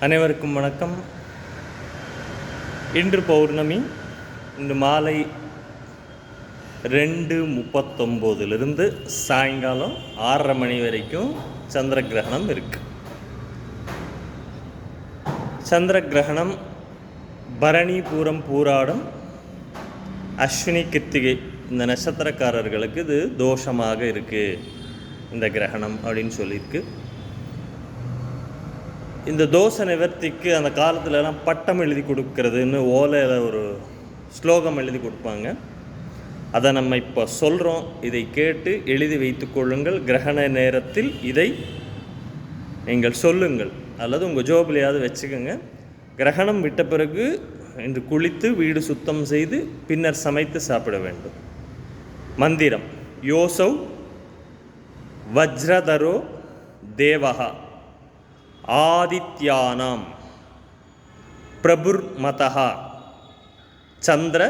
அனைவருக்கும் வணக்கம். இன்று பௌர்ணமி. இன்று மாலை 2:39 சாயங்காலம் 6:30 மணி வரைக்கும் சந்திர கிரகணம் இருக்குது. சந்திர கிரகணம் பரணி, பூரம், பூராடம், அஸ்வினி, கிருத்திகை இந்த நட்சத்திரக்காரர்களுக்கு இது தோஷமாக இருக்குது இந்த கிரகணம் அப்படின்னு சொல்லியிருக்கு. இந்த தோஷ நிவர்த்திக்கு அந்த காலத்துலலாம் பட்டம் எழுதி கொடுக்கறதுன்னு ஓலையில் ஒரு ஸ்லோகம் எழுதி கொடுப்பாங்க. அதை நம்ம இப்போ சொல்கிறோம். இதை கேட்டு எழுதி வைத்து கொள்ளுங்கள். கிரகண நேரத்தில் இதை நீங்கள் சொல்லுங்கள் அல்லது உங்கள் ஜோபிலையாவது வச்சுக்கோங்க. கிரகணம் விட்ட பிறகு இன்று குளித்து வீடு சுத்தம் செய்து பின்னர் சமைத்து சாப்பிட வேண்டும். மந்திரம்: யோசௌ வஜ்ரதரோ தேவஹா ஆதித்யானாம் பிரபுர்மதஹ சந்திர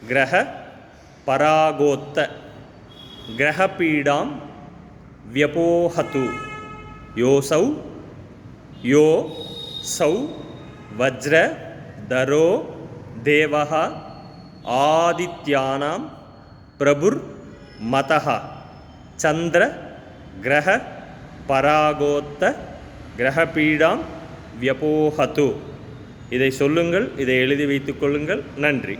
கிரக பராகோத்த கிரகபீடாம் வியபோஹது. யோசௌ யோ சௌ வஜ்ர தரோ தேவஹ ஆதித்யானாம் பிரபுர் மதஹ சந்திர கிரக பராகோத்த கிரகபீடாம் வியபோஹது. இதை சொல்லுங்கள். இதை எழுதி வைத்துக் கொள்ளுங்கள். நன்றி.